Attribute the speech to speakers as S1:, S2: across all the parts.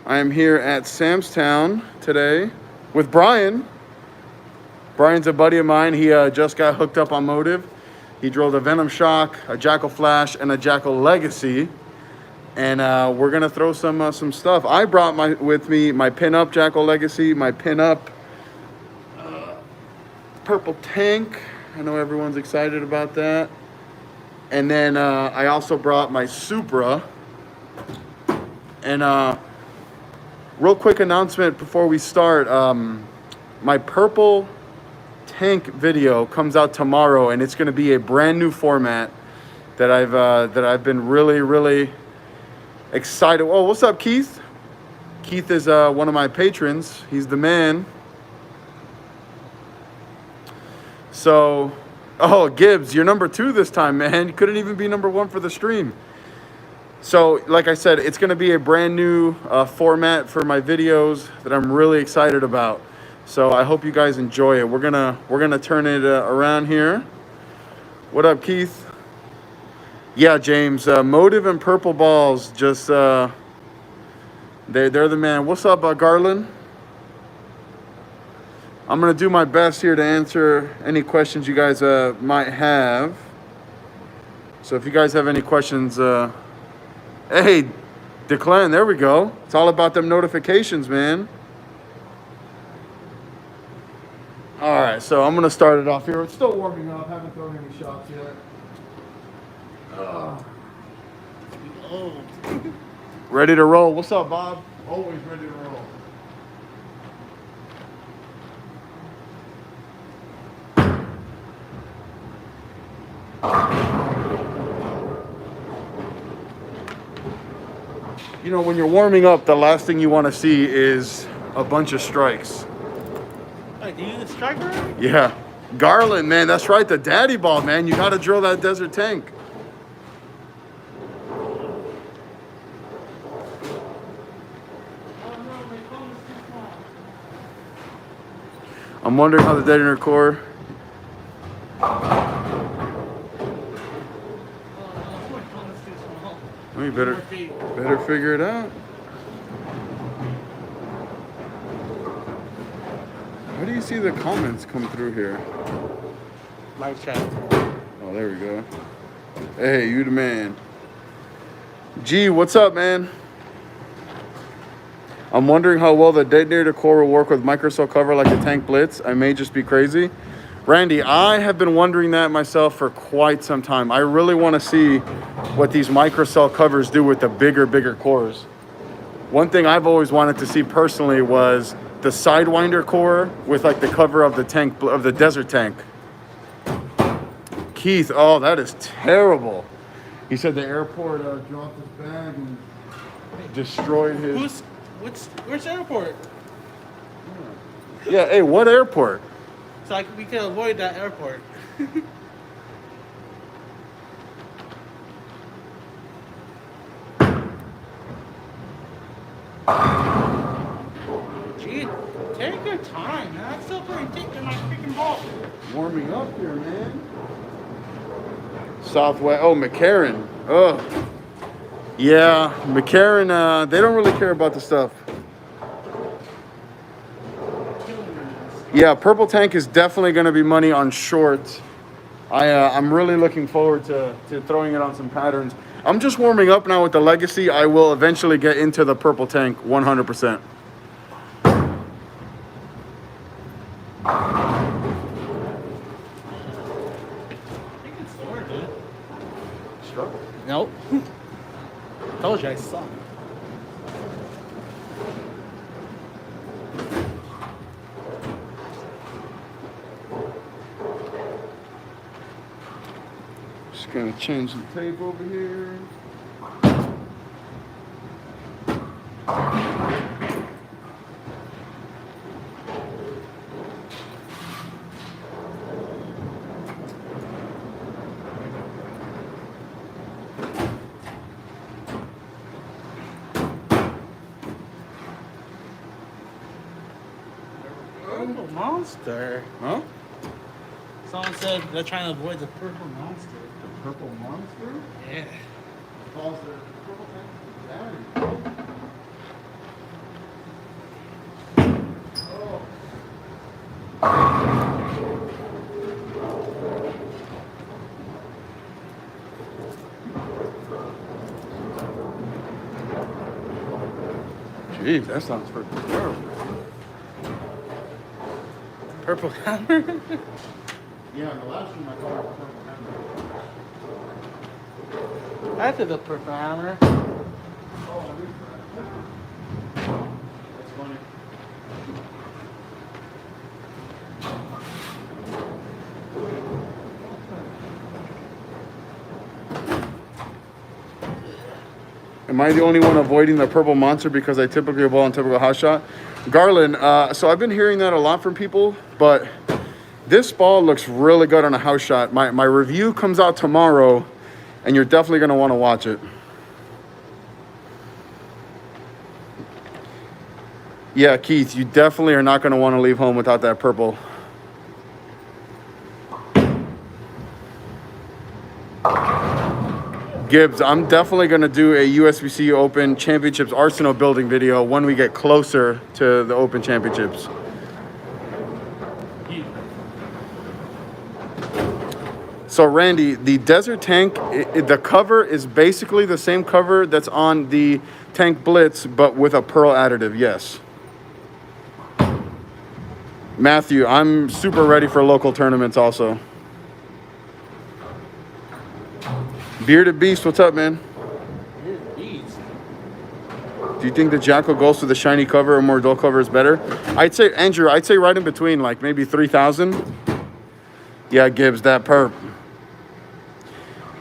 S1: I am here at Sam's Town today with Brian. Brian's a buddy of mine. He just got hooked up on Motiv. He drove the Venom Shock, a Jackal Flash, and a Jackal Legacy. And we're gonna throw some stuff. I brought with me my pin-up Jackal Legacy, my pin-up purple tank. I know everyone's excited about that. And then I also brought my Supra. And real quick announcement before we start. My purple tank video comes out tomorrow, and it's going to be a brand new format that I've been really excited. Oh, what's up, Keith? Keith is one of my patrons. He's the man. So, oh, Gibbs, you're number 2 this time, man. You couldn't even be number 1 for the stream. So, like I said, it's going to be a brand new format for my videos that I'm really excited about. So I hope you guys enjoy it. We're gonna turn it around here. What up, Keith? Yeah, James. Motiv and Purple Balls. Just they're the man. What's up, Garland? I'm gonna do my best here to answer any questions you guys might have. So if you guys have any questions, hey, Declan, there we go. It's all about them notifications, man. All right, so I'm gonna start it off here. It's still warming up. Haven't thrown any shots yet. Ready to roll. What's up, Bob? Always ready to roll. You know, when you're warming up, the last thing you want to see is a bunch of strikes.
S2: Wait, do you use a striker?
S1: Yeah. Garland, man, that's right, the daddy ball, man. You got to drill that desert tank. I'm wondering how the detonator core. Well, you better figure it out. How do you see the comments come through here?
S2: Live chat.
S1: Oh, there we go. Hey, you the man. G, what's up, man? I'm wondering how well the detonator core will work with microcell cover like a tank blitz. I may just be crazy. Randy, I have been wondering that myself for quite some time. I really want to see what these microcell covers do with the bigger cores. One thing I've always wanted to see personally was the Sidewinder core with like the cover of the tank, of the desert tank. Keith, oh, that is terrible. He said the airport dropped his bag and destroyed his...
S2: Where's the airport?
S1: Yeah, hey, what airport?
S2: So we can avoid that airport. Gee, take your time, man. I'm still playing tick in my freaking ball.
S1: Warming up here, man. Southwest. Oh, McCarran. Oh. Yeah, McCarran, they don't really care about the stuff. Yeah, Purple Tank is definitely going to be money on short. I'm really looking forward to throwing it on some patterns. I'm just warming up now with the Legacy. I will eventually get into the Purple Tank 100%.
S2: Nope. Told you I suck.
S1: Just gonna change the tape over here.
S2: Monster.
S1: Huh?
S2: Someone said they're trying to avoid the purple monster.
S1: The purple monster?
S2: Yeah.
S1: Calls the purple tank daddy. Jeez, that sounds freaking terrible.
S2: Purple hammer?
S1: Yeah, the last one I called it purple hammer.
S2: That's a good purple hammer.
S1: That's funny. Am I the only one avoiding the purple monster because I typically ball in typical house shot? Garland, so I've been hearing that a lot from people, but this ball looks really good on a house shot. My review comes out tomorrow, and you're definitely going to want to watch it. Yeah, Keith, you definitely are not going to want to leave home without that purple. Gibbs, I'm definitely going to do a USBC Open Championships Arsenal building video when we get closer to the Open Championships. So Randy, the Desert Tank, the cover is basically the same cover that's on the Tank Blitz, but with a pearl additive, yes. Matthew, I'm super ready for local tournaments also. Bearded Beast, what's up, man?
S2: Bearded Beast.
S1: Do you think the Jackal Ghost with a shiny cover or more dull cover is better? I'd say, Andrew, I'd say right in between, like maybe 3,000. Yeah, Gibbs, that perp.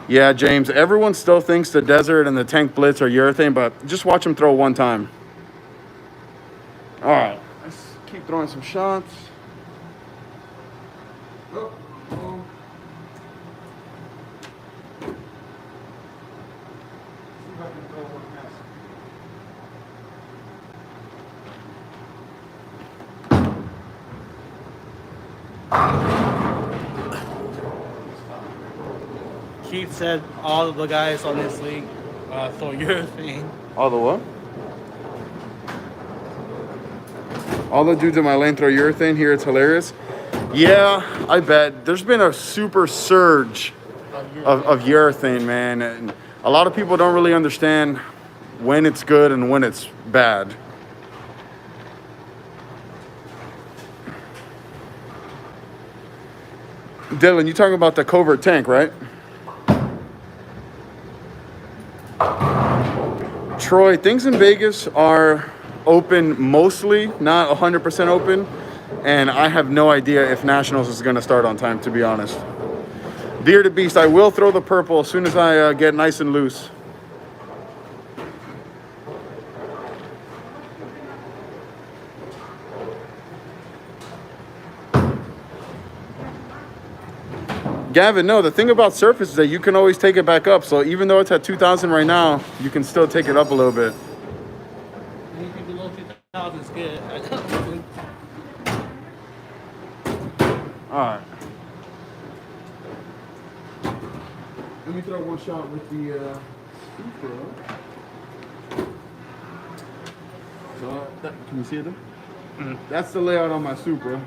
S1: Yeah, James, everyone still thinks the Desert and the Tank Blitz are urethane, but just watch them throw one time. All right, let's keep throwing some shots. Oh, oh. See if I can throw one past.
S2: Keith said all of the guys on this league throw urethane.
S1: All the what? All the dudes in my lane throw urethane here. It's hilarious. Yeah, I bet. There's been a super surge of urethane, man. And a lot of people don't really understand when it's good and when it's bad. Dylan, you talking about the covert tank, right? Troy, things in Vegas are open mostly, not 100% open, and I have no idea if Nationals is going to start on time, to be honest. Bearded Beast, I will throw the purple as soon as I get nice and loose. Gavin, no, the thing about Surface is that you can always take it back up. So even though it's at 2,000 right now, you can still take it up a little bit.
S2: Anything below 2,000 is good.
S1: All right. Let me throw one shot with the Supra. So can you see it there? Mm-hmm. That's the layout on my Supra.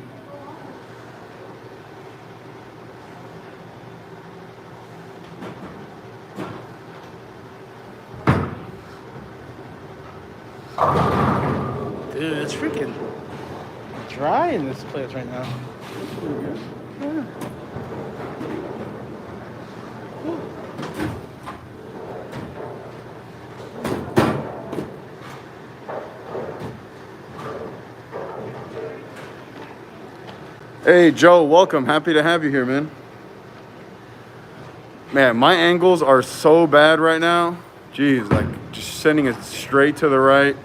S2: Dude, it's freaking dry in this place right now. Yeah.
S1: Hey, Joe, welcome. Happy to have you here, man. Man, my angles are so bad right now. Jeez, like just sending it straight to the right.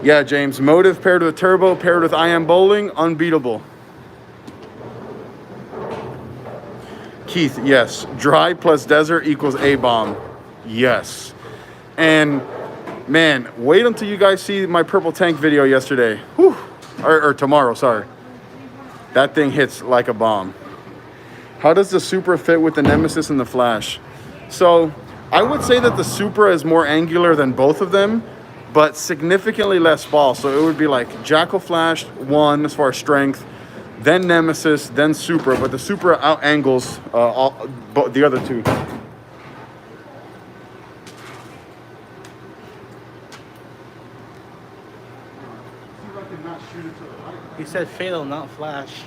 S1: Yeah, James, Motiv paired with Turbo, paired with I Am Bowling, unbeatable. Keith, yes. Dry plus desert equals A-bomb. Yes. And, man, wait until you guys see my purple tank video yesterday. Whew. Or tomorrow, sorry. That thing hits like a bomb. How does the Supra fit with the Nemesis and the Flash? So, I would say that the Supra is more angular than both of them, but significantly less ball. So it would be like Jackal Flash 1 as far as strength, then Nemesis, then Supra. But the Supra out angles the other two. not shoot it to the light?
S2: He said fatal, not flash.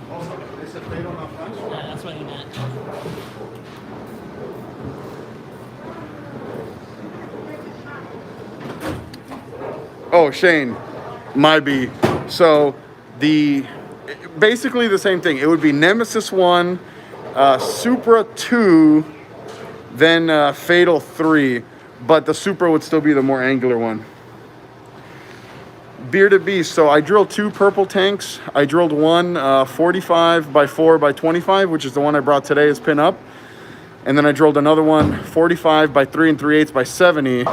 S1: Also, they said fatal, not flash?
S2: Yeah, that's what he meant.
S1: Oh, Shane, my B. So basically the same thing. It would be Nemesis 1, Supra 2, then Fatal 3, but the Supra would still be the more angular one. Bearded Beast. So I drilled 2 purple tanks. I drilled one 45 by 4 by 25, which is the one I brought today as pin up. And then I drilled another one 45 by 3 3/8 by 70,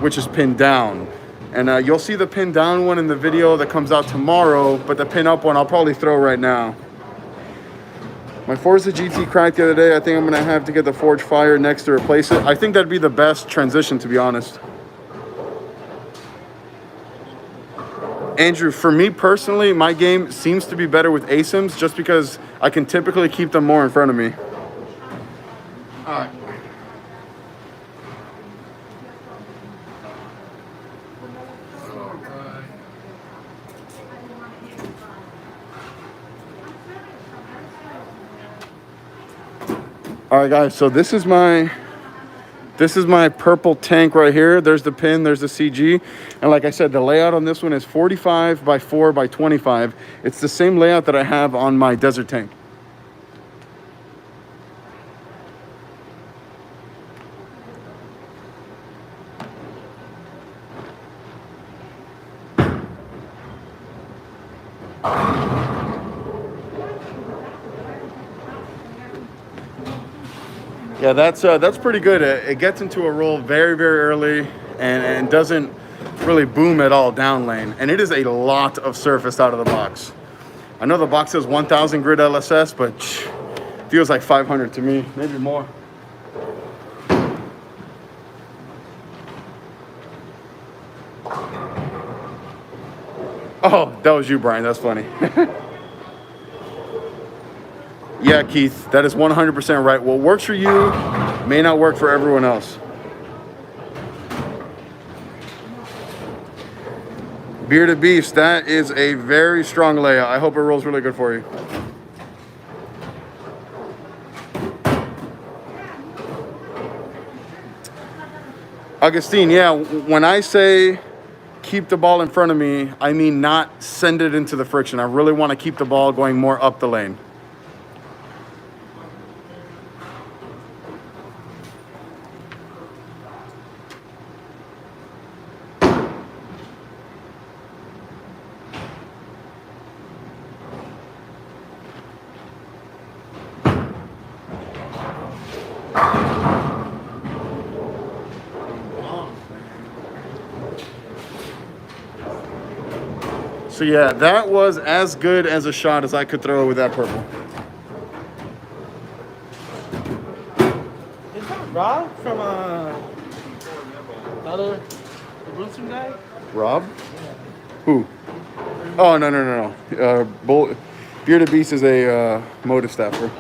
S1: which is pinned down. And you'll see the pin down one in the video that comes out tomorrow, but the pin up one I'll probably throw right now. My Forza GT cracked the other day. I think I'm gonna have to get the Forge Fire next to replace it. I think that'd be the best transition, to be honest. Andrew, for me personally, my game seems to be better with ASIMs just because I can typically keep them more in front of me. All right. All right, guys, so this is my purple tank right here. There's the pin, there's the CG. And like I said, the layout on this one is 45 by 4 by 25. It's the same layout that I have on my desert tank. Yeah, that's pretty good. It gets into a roll very, very early and doesn't really boom at all down lane. And it is a lot of surface out of the box. I know the box says 1000 grid LSS, but feels like 500 to me, maybe more. Oh, that was you, Brian. That's funny. Yeah, Keith, that is 100% right. What works for you may not work for everyone else. Bearded Beast, that is a very strong layout. I hope it rolls really good for you. Augustine, yeah, when I say keep the ball in front of me, I mean not send it into the friction. I really want to keep the ball going more up the lane. So yeah, that was as good as a shot as I could throw with that purple.
S2: Is that Rob from other the Bloomston guy?
S1: Rob? Yeah. Who? Oh, no. Bearded Beast is a Motiv staffer.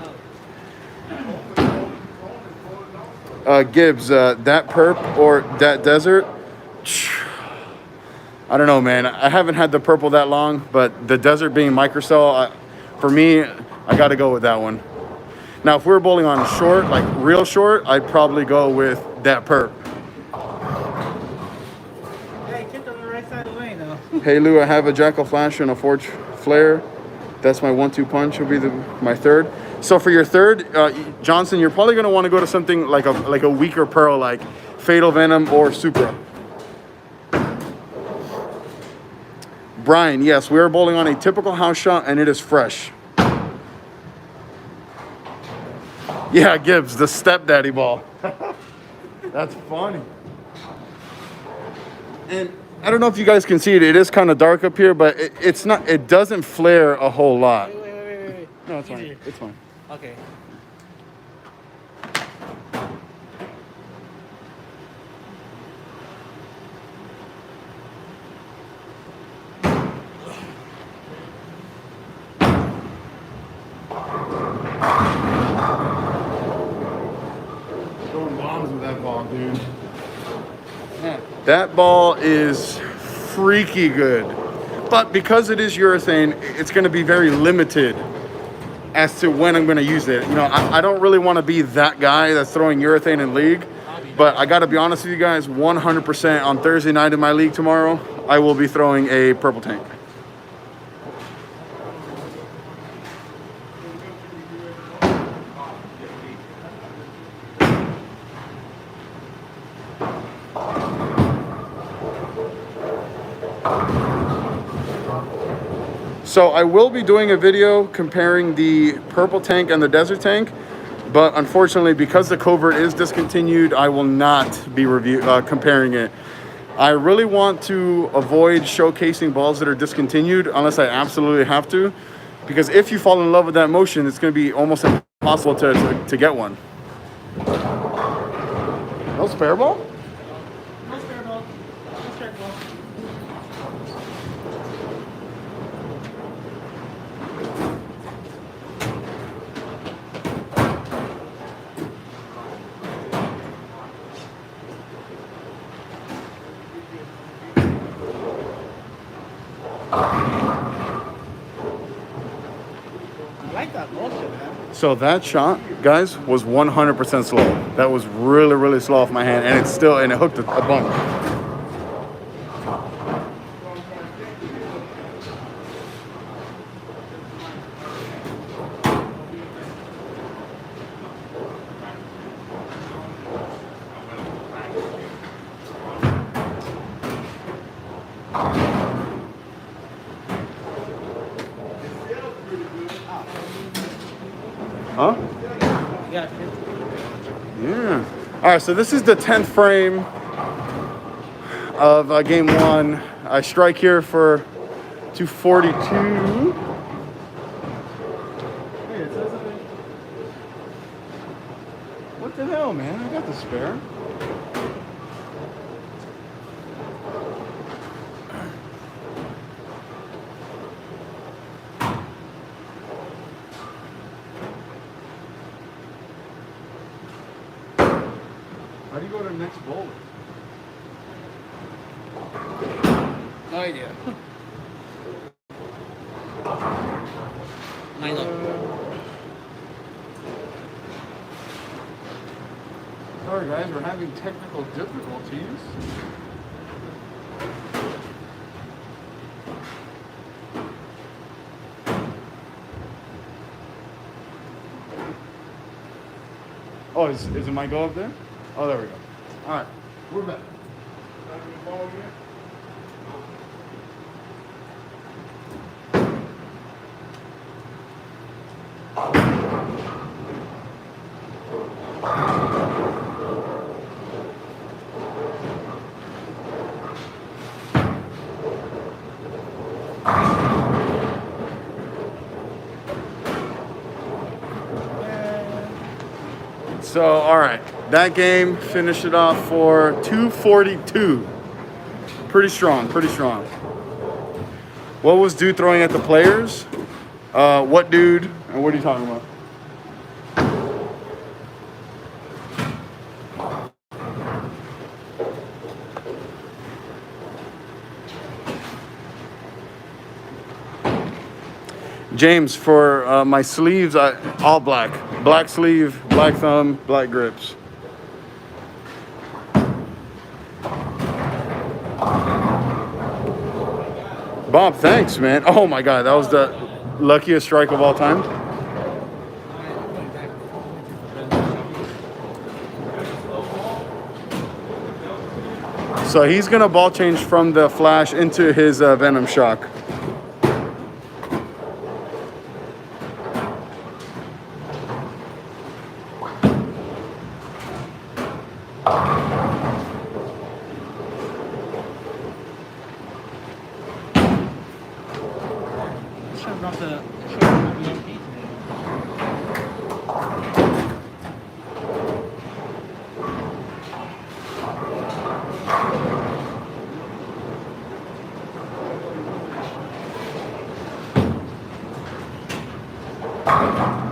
S1: Gibbs, that perp or that desert? I don't know, man. I haven't had the purple that long, but the desert being microcell, for me, I got to go with that one. Now, if we were bowling on short, like real short, I'd probably go with that perp.
S2: Yeah, he kept on the right side of the lane, though.
S1: Hey, Lou, I have a Jackal Flash and a Forge Flare. That's my 1-2 punch. Will be my third. So for your third, Johnson, you're probably going to want to go to something like a weaker pearl, like Fatal Venom or Supra. Brian, yes, we are bowling on a typical house shot, and it is fresh. Yeah, Gibbs, the stepdaddy ball. That's funny. And I don't know if you guys can see it. It is kind of dark up here, but it's not. It doesn't flare a whole lot.
S2: Wait.
S1: No, it's fine. It's fine.
S2: Okay.
S1: dude.
S2: Yeah.
S1: That ball is freaky good. But because it is urethane, it's going to be very limited as to when I'm going to use it. You know, I don't really want to be that guy that's throwing urethane in league. But I got to be honest with you guys, 100% on Thursday night in my league tomorrow, I will be throwing a purple tank. So I will be doing a video comparing the purple tank and the desert tank, but unfortunately, because the covert is discontinued, I will not be comparing it. I really want to avoid showcasing balls that are discontinued unless I absolutely have to, because if you fall in love with that motion, it's going to be almost impossible to get one. No spare ball?
S2: No spare ball. No spare ball. I like that motion, man.
S1: So that shot, guys, was 100% slow. That was really, really slow off my hand, and it hooked a bunch. Huh?
S2: Yeah.
S1: Yeah. All right, so this is the 10th frame of game one. I strike here for 242. Hey, it says that. What the hell, man? I got the spare. How do you go to the next bowler?
S2: No idea.
S1: Sorry guys, we're having technical difficulties. Oh, is it my go up there? Oh, there we go. All right, we're back. So, all right, that game finished it off for 242. Pretty strong, pretty strong. What was dude throwing at the players? What dude? And what are you talking about? James, for my sleeves, all black. Black sleeve, black thumb, black grips. Bob, thanks, man. Oh my God, that was the luckiest strike of all time. So he's gonna ball change from the flash into his Venom Shock.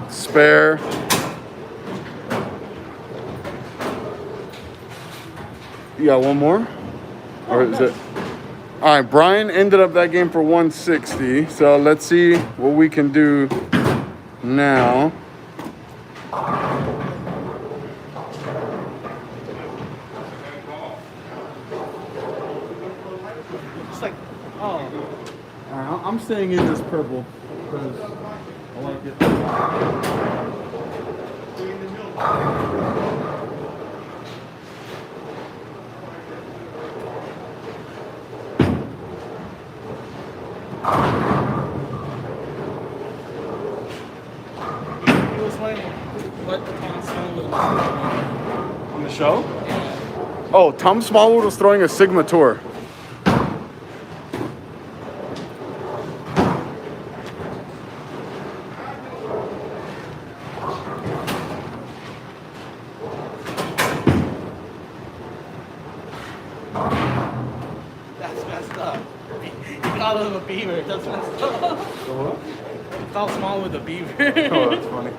S1: Spare. You got one more? Or is it? All right, Brian ended up that game for 160. So let's see what we can do now.
S2: It's like, oh.
S1: All right, I'm staying in this purple because I like it.
S2: He was like, what Tom Smallwood was
S1: On the show?
S2: doing. Yeah.
S1: Oh, Tom Smallwood was throwing a Sigma Tour.
S2: That's messed up. He called him a beaver. That's messed up. He called Smallwood a beaver.
S1: Oh, that's funny.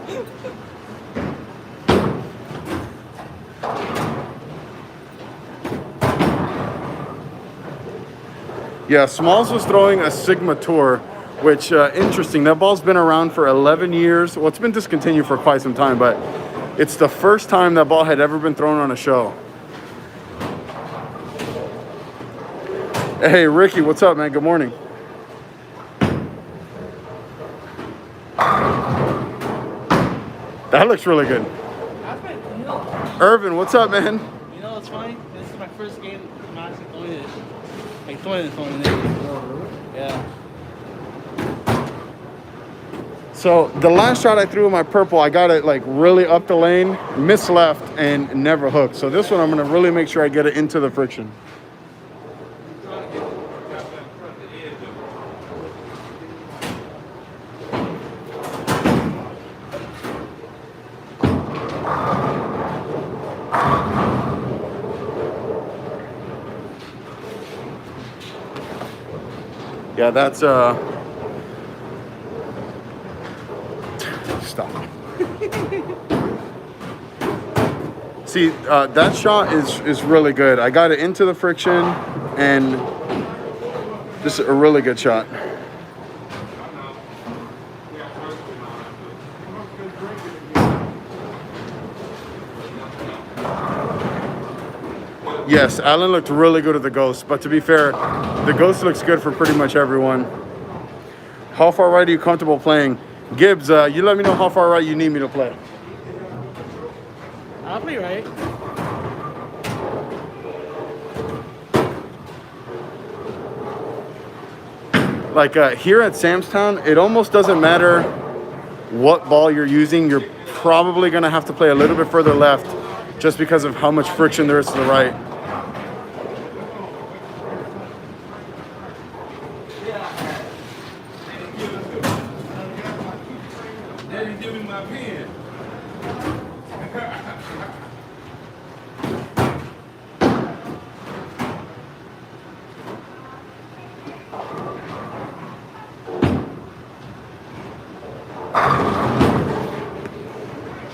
S1: Yeah, Smalls was throwing a Sigma Tour, which, interesting. That ball's been around for 11 years. Well, it's been discontinued for quite some time, but it's the first time that ball had ever been thrown on a show. Hey, Ricky, what's up, man? Good morning. That looks really good.
S2: That's my, you know,
S1: Irvin, what's up, man?
S2: you know what's funny? This is my first game I'm actually throwing it. Like throwing it. Yeah.
S1: So the last shot I threw in my purple, I got it like really up the lane, missed left, and never hooked. So this one, I'm gonna really make sure I get it into the friction. Yeah, that's stop. See, that shot is really good. I got it into the friction, and this is a really good shot. Yes, Alan looked really good at the Ghost, but to be fair, the Ghost looks good for pretty much everyone. How far right are you comfortable playing? Gibbs, you let me know how far right you need me to play.
S2: I'll be right.
S1: Like here at Samstown, it almost doesn't matter what ball you're using. You're probably gonna have to play a little bit further left just because of how much friction there is to the right.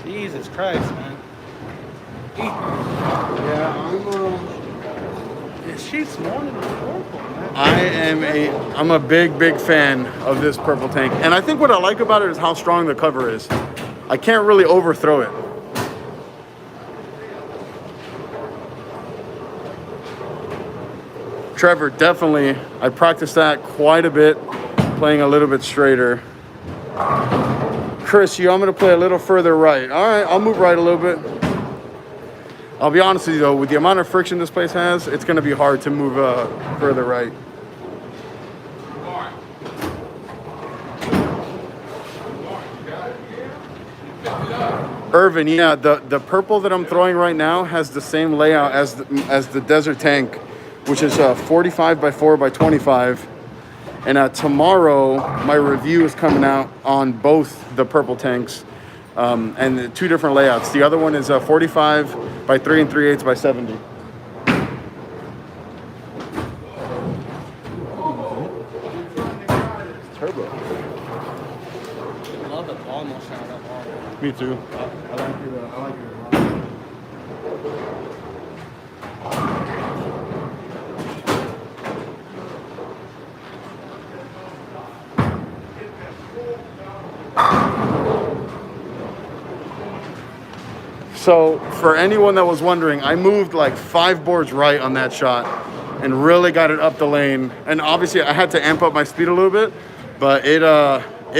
S2: Jesus Christ, man. She's more than purple, man.
S1: I'm a big fan of this purple tank. And I think what I like about it is how strong the cover is. I can't really overthrow it. Trevor, definitely. I practiced that quite a bit, playing a little bit straighter. Chris, you want me to play a little further right? All right, I'll move right a little bit. I'll be honest with you though, with the amount of friction this place has, it's gonna be hard to move further right. Irvin, yeah, the purple that I'm throwing right now has the same layout as the Desert Tank, which is 45 by 4 by 25. And tomorrow, my review is coming out on both the purple tanks, and the two different layouts. The other one is 45 by 3 3/8 by 70. Turbo.
S2: I love the ball motion on that ball.
S1: Me too. I like it. So for anyone that was wondering, I moved like 5 boards right on that shot and really got it up the lane. And obviously I had to amp up my speed a little bit, but it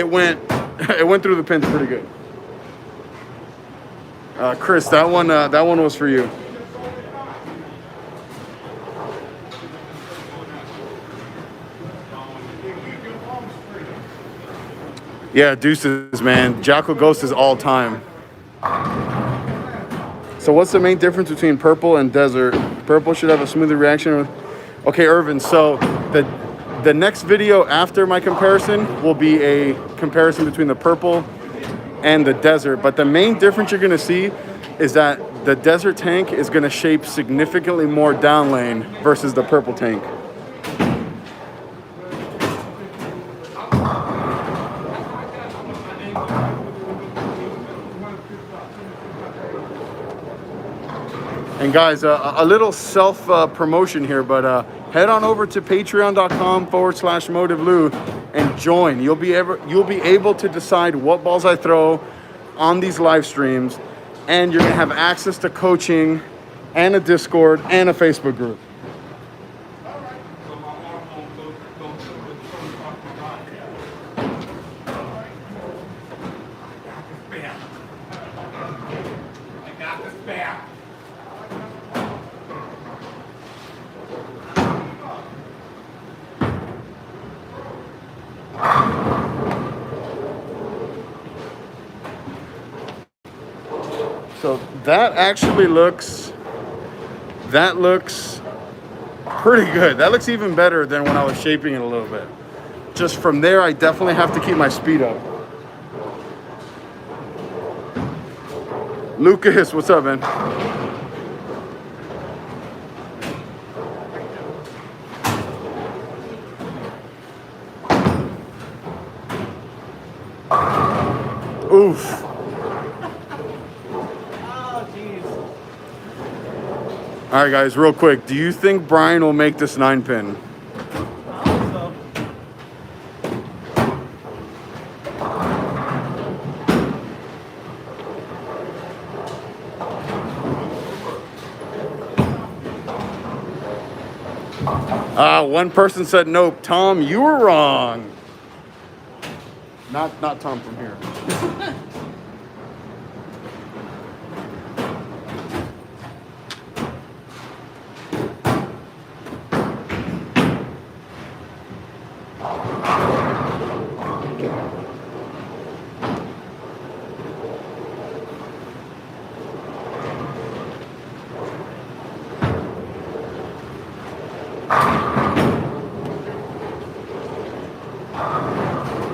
S1: went it went through the pins pretty good. Chris, that one was for you. Yeah, deuces, man. Jackal Ghost is all time. So what's the main difference between purple and desert? Purple should have a smoother reaction. Okay, Irvin, so the next video after my comparison will be a comparison between the purple and the desert. But the main difference you're gonna see is that the desert tank is gonna shape significantly more down lane versus the purple tank. And guys, a little self promotion here, but head on over to patreon.com/MotivLou and join. You'll be able to decide what balls I throw on these live streams, and you're gonna have access to coaching and a Discord and a Facebook group. So that actually looks pretty good. That looks even better than when I was shaping it a little bit. Just from there, I definitely have to keep my speed up. Lucas, what's up, man? Oof. All right, guys, real quick. Do you think Brian will make this 9-pin?
S2: I hope so.
S1: One person said nope. Tom, you were wrong. Not Tom from here.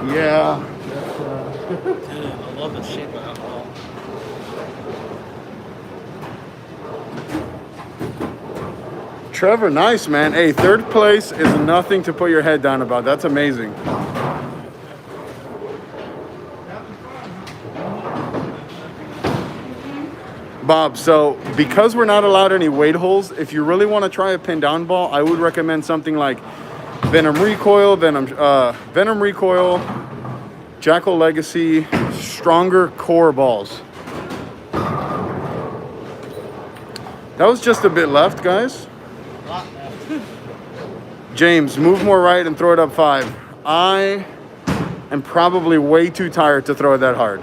S1: Yeah.
S2: Dude, I love the shape of that ball.
S1: Trevor, nice, man. Hey, 3rd place is nothing to put your head down about. That's amazing. Bob, so because we're not allowed any weight holes, if you really want to try a pin down ball, I would recommend something like Venom Recoil, Jackal Legacy, stronger core balls. That was just a bit left, guys. James, move more right and throw it up 5. I am probably way too tired to throw it that hard.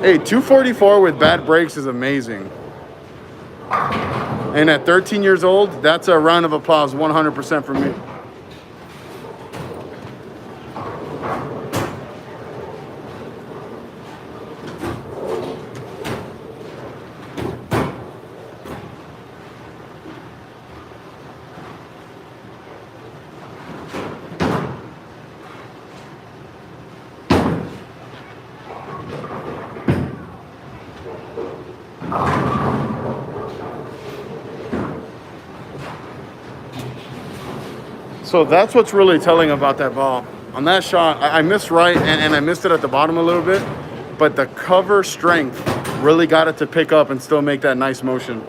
S1: Hey, 244 with bad brakes is amazing. And at 13 years old, that's a round of applause, 100% for me. So that's what's really telling about that ball. On that shot, I missed right and I missed it at the bottom a little bit, but the cover strength really got it to pick up and still make that nice motion.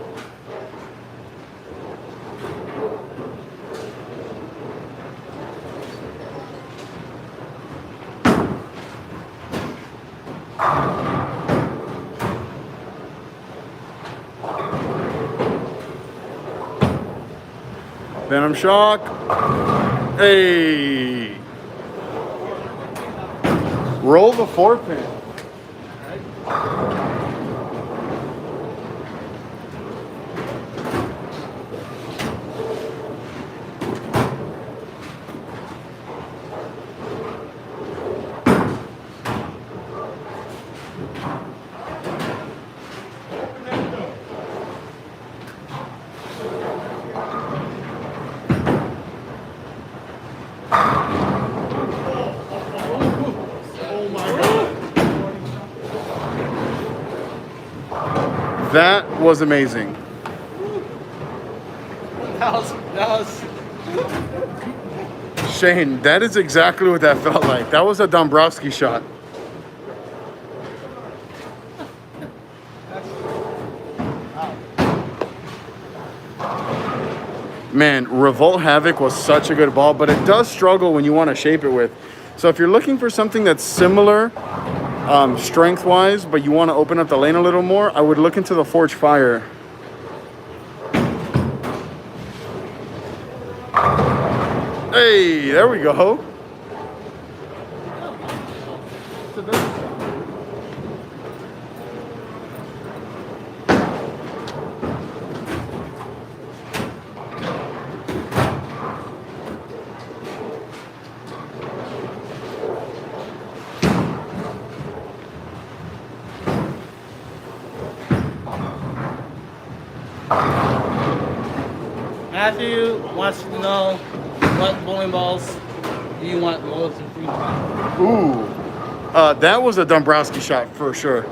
S1: Venom shock. Hey. Roll the 4-pin. That was amazing.
S2: That was.
S1: Shane, that is exactly what that felt like. That was a Dombrowski shot. Man, Revolt Havoc was such a good ball, but it does struggle when you want to shape it with. So if you're looking for something that's similar strength-wise, but you want to open up the lane a little more, I would look into the Forge Fire. Hey, there we go.
S2: Matthew wants to know what bowling balls do you want most improved?
S1: Ooh, that was a Dombrowski shot for sure.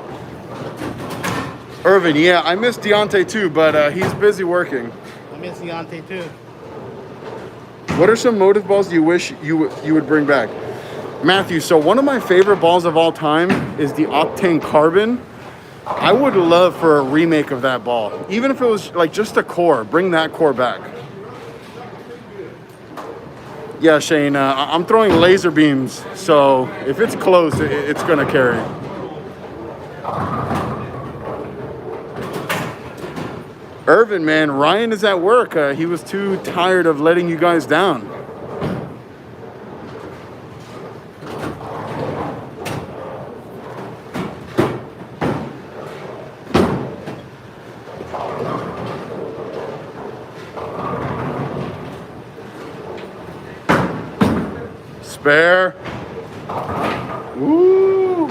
S1: Irvin, yeah, I miss Deontay too, but he's busy working.
S2: I miss Deontay too.
S1: What are some Motiv balls you wish you would bring back? Matthew, so one of my favorite balls of all time is the Octane Carbon. I would love for a remake of that ball. Even if it was like just a core, bring that core back. Yeah, Shane, I'm throwing laser beams, so if it's close, it's gonna carry. Irvin, man, Ryan is at work. He was too tired of letting you guys down. Spare. Woo.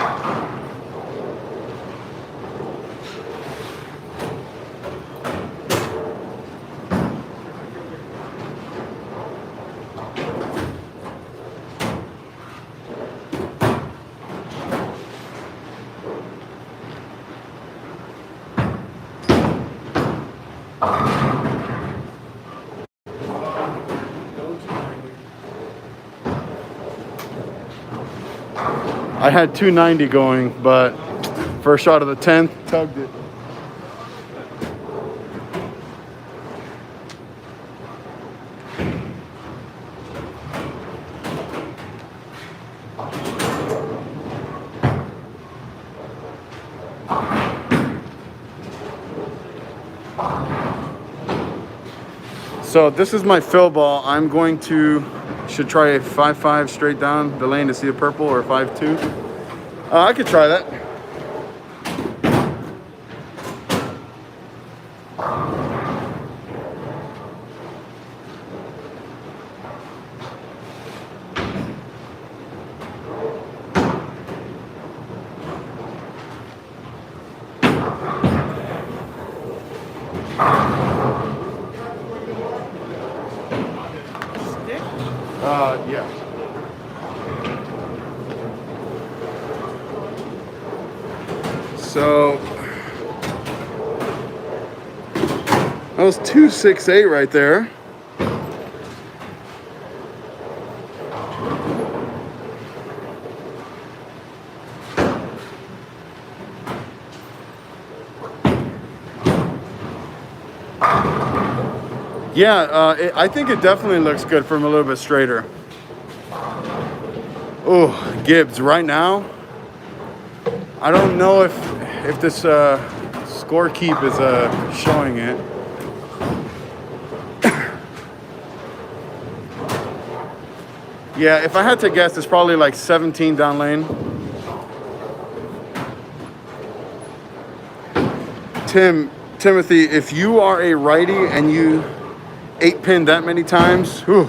S1: I had 290 going, but first shot of the 10th, tugged it. So this is my fill ball. I'm going to, should try a 5-5 straight down the lane to see a purple, or 5-2. I could try that. Yeah. So that was 268 right there. Yeah, I think it definitely looks good from a little bit straighter. Oh, Gibbs, right now, I don't know if this score keep is showing it. Yeah, if I had to guess, it's probably like 17 down lane. Timothy, if you are a righty and you 8-pin that many times, whew.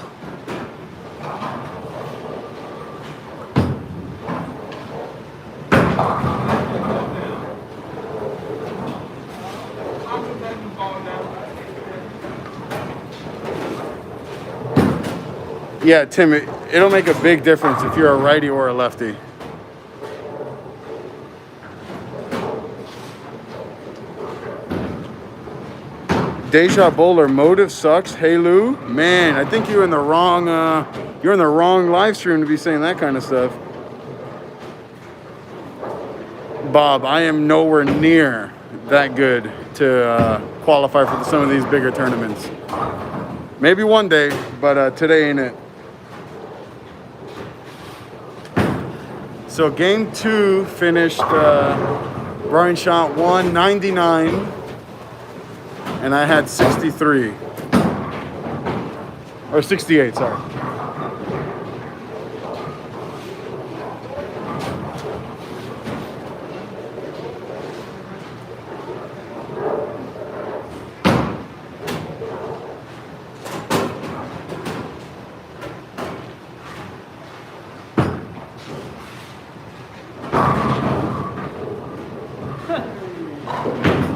S1: Yeah, Tim, it'll make a big difference if you're a righty or a lefty. Deja Bowler, Motiv sucks. Hey Lou, man, I think you're in the wrong live stream to be saying that kind of stuff. Bob, I am nowhere near that good to qualify for some of these bigger tournaments. Maybe one day, but today ain't it. So game 2 finished. Brian shot 199. And I had 63. Or 68, sorry.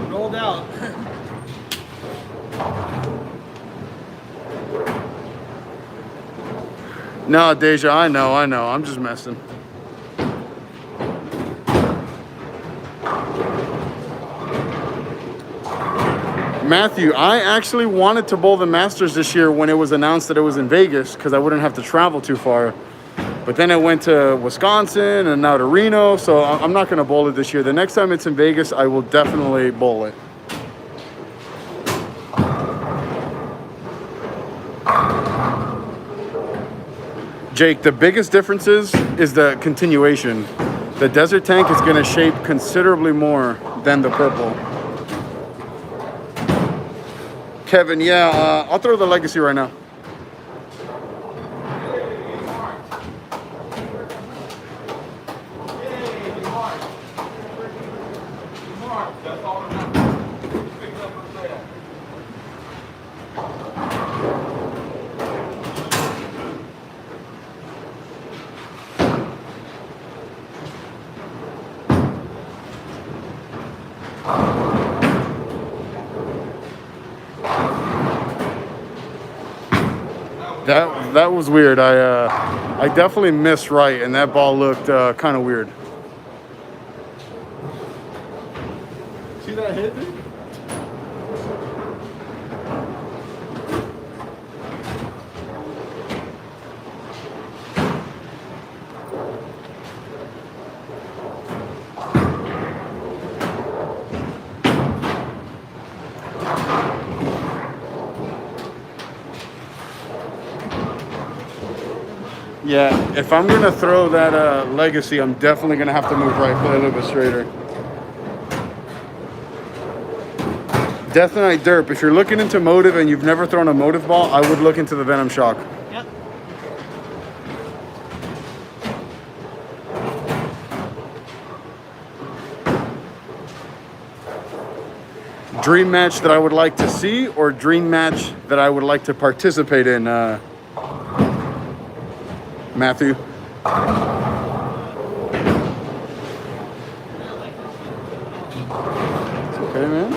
S2: Rolled out.
S1: No, Deja, I know. I'm just messing. Matthew, I actually wanted to bowl the Masters this year when it was announced that it was in Vegas because I wouldn't have to travel too far. But then it went to Wisconsin and now to Reno, so I'm not going to bowl it this year. The next time it's in Vegas, I will definitely bowl it. Jake, the biggest difference is the continuation. The desert tank is going to shape considerably more than the purple. Kevin, yeah, I'll throw the legacy right now. That was weird. I definitely missed right, and that ball looked kind of weird.
S2: See that hit, dude?
S1: Yeah, if I'm going to throw that legacy, I'm definitely going to have to move right, play a little bit straighter. Death Knight Derp, if you're looking into Motiv and you've never thrown a Motiv ball, I would look into the Venom Shock.
S2: Yep.
S1: Dream match that I would like to see or dream match that I would like to participate in, Matthew? It's okay, man.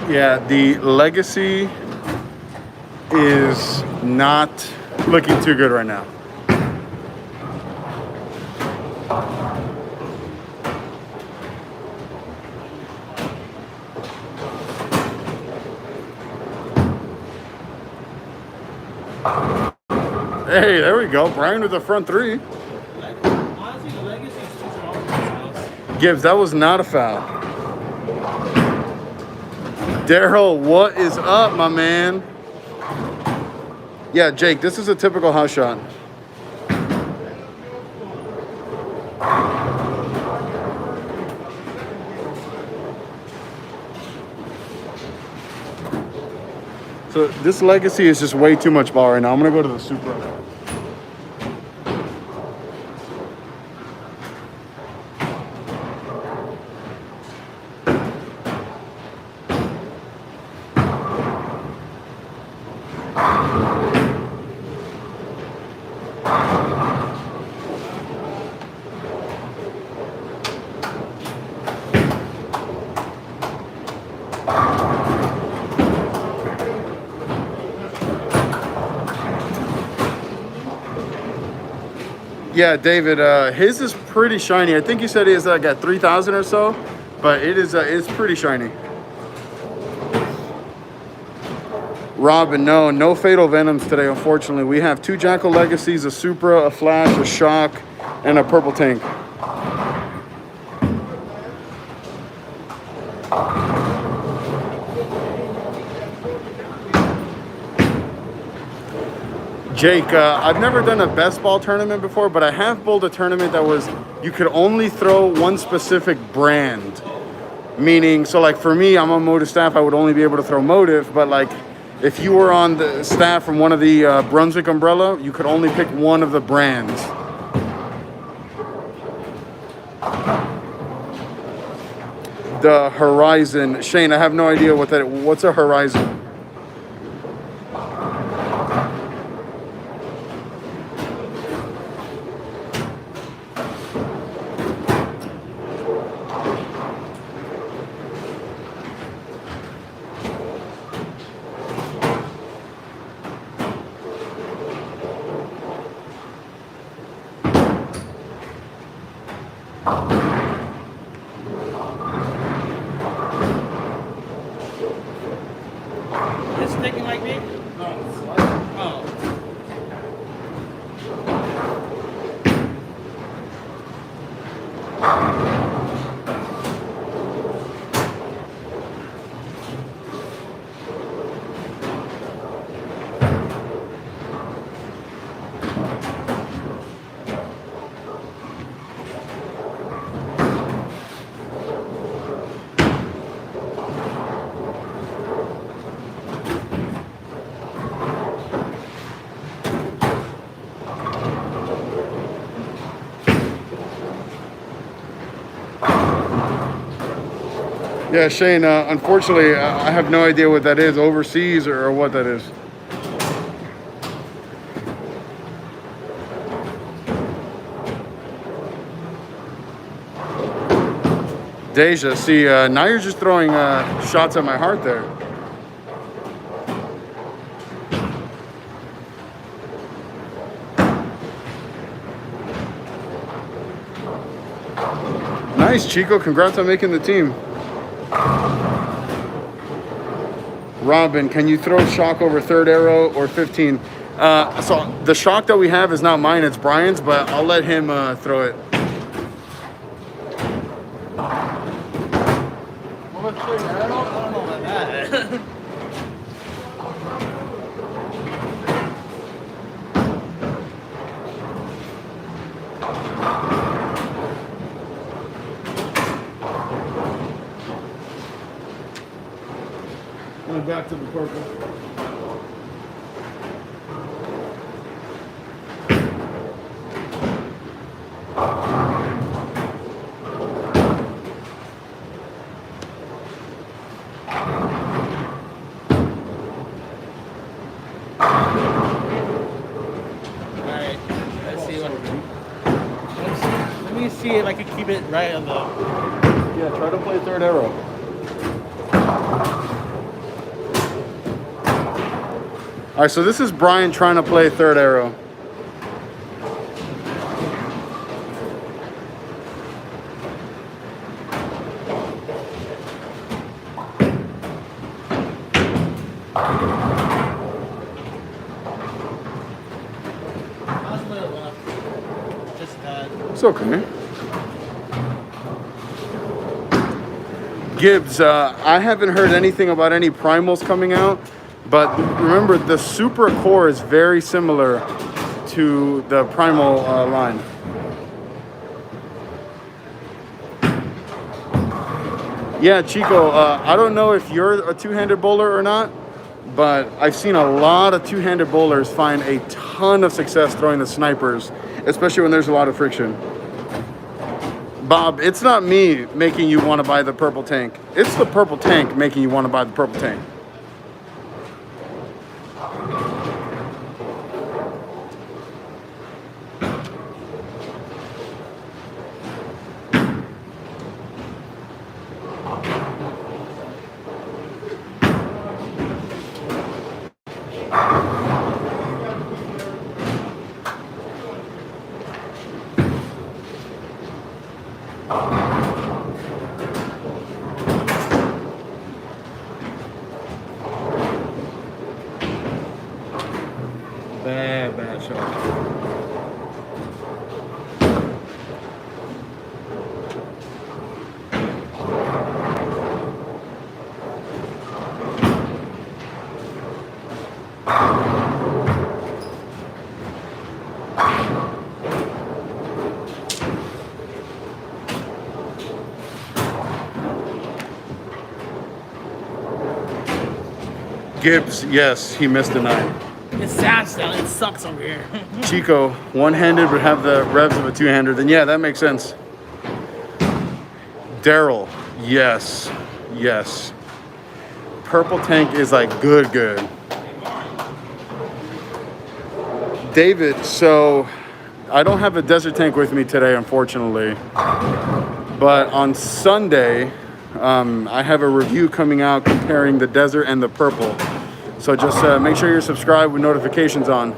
S1: Yeah, the Legacy is not looking too good right now. Hey, there we go. Brian with the front three.
S2: Honestly, the Legacy is too small for this house.
S1: Gibbs, that was not a foul. Daryl, what is up, my man? Yeah, Jake, this is a typical house shot. So this Legacy is just way too much ball right now. I'm gonna go to the Supra. Yeah, David, his is pretty shiny. I think you said he has like at 3,000 or so, but it's pretty shiny. Robin, no Fatal Venoms today, unfortunately. We have 2 Jackal Legacies, a Supra, a Flash, a Shock, and a Purple Tank. Jake, I've never done a best ball tournament before, but I have bowled a tournament that was, you could only throw one specific brand. Meaning, so like for me, I'm on Motiv staff, I would only be able to throw Motiv, but like if you were on the staff from one of the Brunswick umbrella, you could only pick one of the brands. The Horizon. Shane, I have no idea what's a Horizon?
S2: It's sticking like me? Oh.
S1: Yeah, Shane, unfortunately, I have no idea what that is, overseas or what that is. Deja, see, now you're just throwing shots at my heart there. Nice, Chico. Congrats on making the team. Robin, can you throw shock over third arrow or 15? So the shock that we have is not mine, it's Brian's, but I'll let him throw it.
S2: I don't know about that.
S1: Going back to the purple.
S2: Alright, let's see what. Let me see if I can keep it right on the.
S1: Yeah, try to play third arrow. All right, so this is Brian trying to play third arrow.
S2: I was a little rough. Just that.
S1: It's okay. Gibbs, I haven't heard anything about any primals coming out, but remember the Supra core is very similar to the primal line. Yeah, Chico, I don't know if you're a two-handed bowler or not, but I've seen a lot of two-handed bowlers find a ton of success throwing the snipers, especially when there's a lot of friction. Bob, it's not me making you want to buy the purple tank. It's the purple tank making you want to buy the purple tank. Bad shot. Gibbs, yes, he missed a 9.
S2: It's sad still. It sucks over here.
S1: Chico, one-handed would have the revs of a two-hander. Then yeah, that makes sense. Daryl, yes, yes. Purple tank is like good. David, so I don't have a desert tank with me today, unfortunately. But on Sunday, I have a review coming out comparing the desert and the purple. So just make sure you're subscribed with notifications on.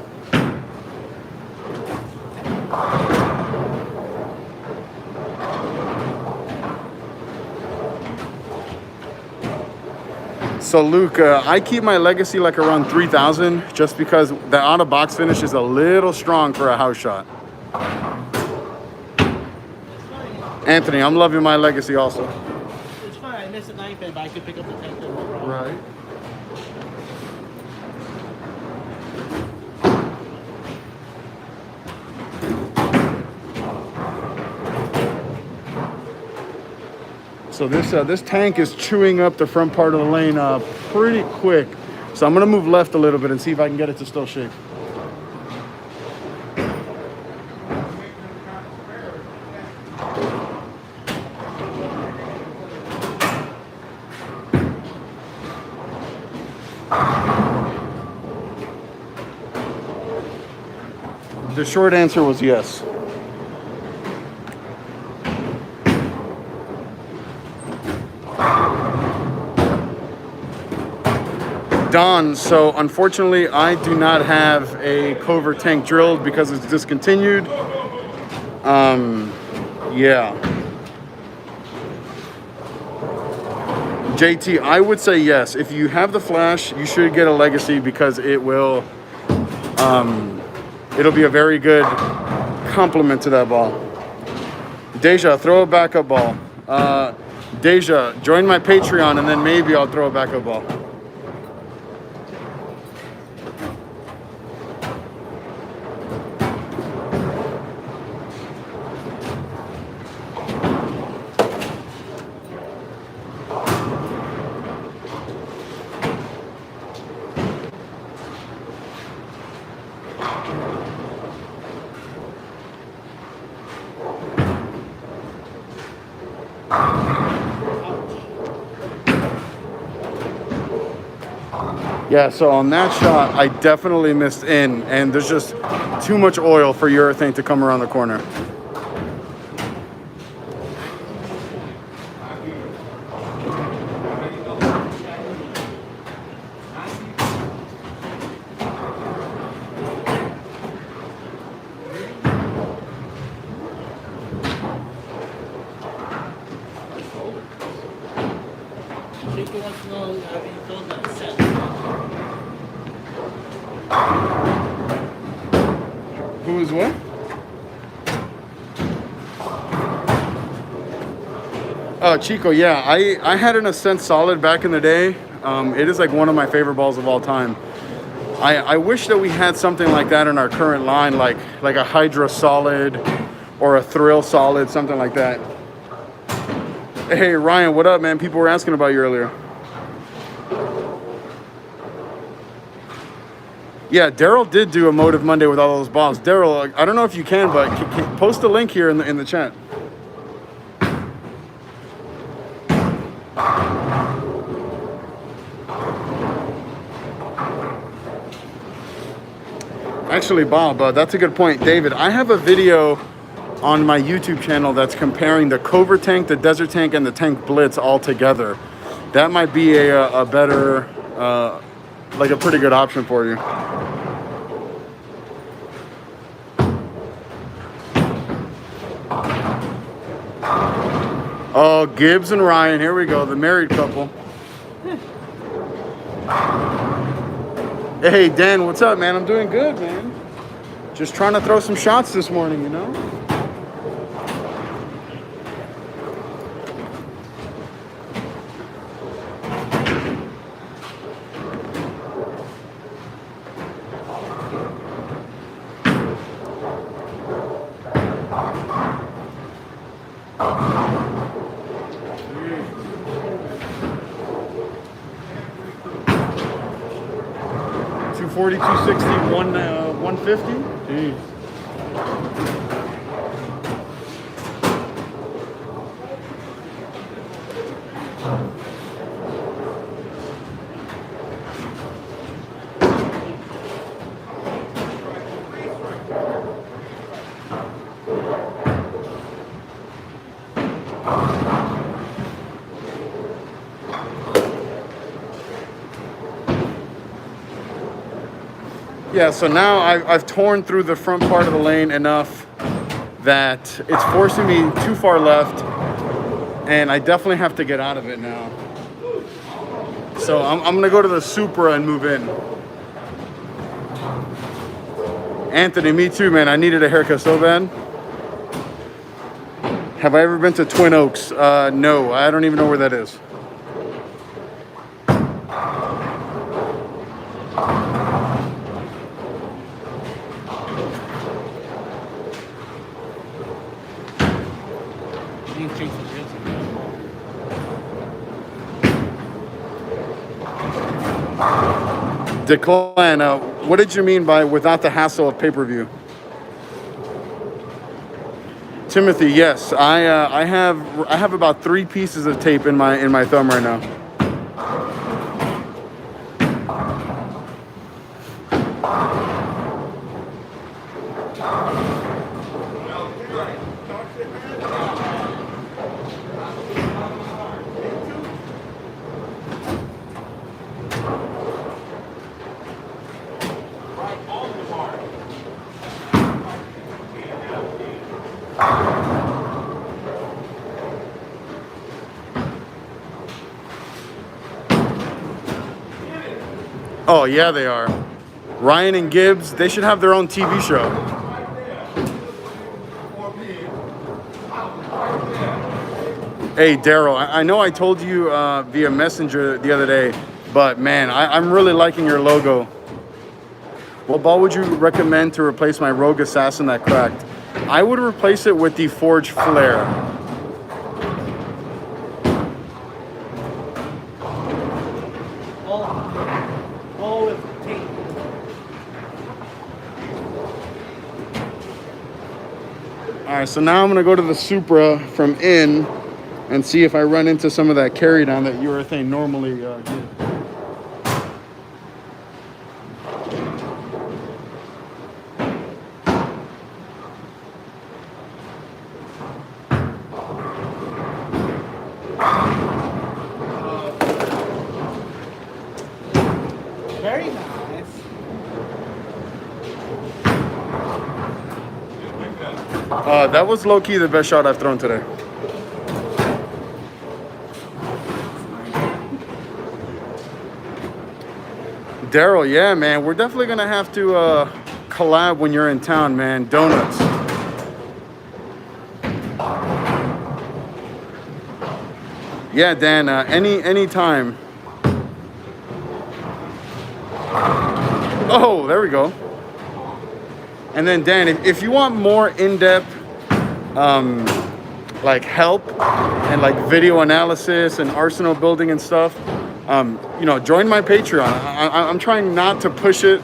S1: So Luke, I keep my legacy like around 3,000 just because the out of box finish is a little strong for a house shot. Anthony, I'm loving my legacy also.
S2: It's fine. I missed a knife in, but I could pick up the tank. No problem.
S1: Right. So this tank is chewing up the front part of the lane pretty quick. So I'm gonna move left a little bit and see if I can get it to still shake. The short answer was yes. Don, so unfortunately I do not have a covert tank drilled because it's discontinued. Yeah. JT, I would say yes. If you have the flash, you should get a legacy because it will, it'll be a very good complement to that ball. Deja, throw a backup ball. Deja, join my Patreon and then maybe I'll throw a backup ball. Yeah, so on that shot, I definitely missed in, and there's just too much oil for urethane to come around the corner.
S2: Chico wants to know have you built that set?
S1: Who is what? Oh, Chico, yeah. I had an Ascent Solid back in the day. It is like one of my favorite balls of all time. I wish that we had something like that in our current line, like a Hydra Solid or a Thrill Solid, something like that. Hey, Ryan, what up, man? People were asking about you earlier. Yeah, Daryl did do a Motiv Monday with all those balls. Daryl, I don't know if you can, but post a link here in the chat. Actually, Bob, that's a good point. David, I have a video on my YouTube channel that's comparing the Cobra tank, the Desert tank, and the Tank Blitz all together. That might be a better, like a pretty good option for you. Oh, Gibbs and Ryan, here we go, the married couple. Hey, Dan, what's up, man? I'm doing good, man. Just trying to throw some shots this morning, you know? $240, $260, 150. Jeez. Yeah, so now I've torn through the front part of the lane enough that it's forcing me too far left, and I definitely have to get out of it now. So I'm gonna go to the Supra and move in. Anthony, me too, man. I needed a haircut so bad. Have I ever been to Twin Oaks? No, I don't even know where that is. Declan, what did you mean by without the hassle of pay-per-view? Timothy, yes, I have about 3 pieces of tape in my thumb right now. Oh, yeah, they are. Ryan and Gibbs, they should have their own TV show. Hey, Daryl, I know I told you via Messenger the other day, but man, I'm really liking your logo. What ball would you recommend to replace my Rogue Assassin that cracked? I would replace it with the Forge Flare.
S2: All with tape.
S1: All right, so now I'm gonna go to the Supra from in and see if I run into some of that carry down that urethane normally gives.
S2: Very nice.
S1: That was low-key the best shot I've thrown today. Daryl, yeah, man. We're definitely going to have to collab when you're in town, man. Donuts. Yeah, Dan, any time. Oh, there we go. And then, Dan, if you want more in-depth like help and like video analysis and arsenal building and stuff, you know, join my Patreon. I'm trying not to push it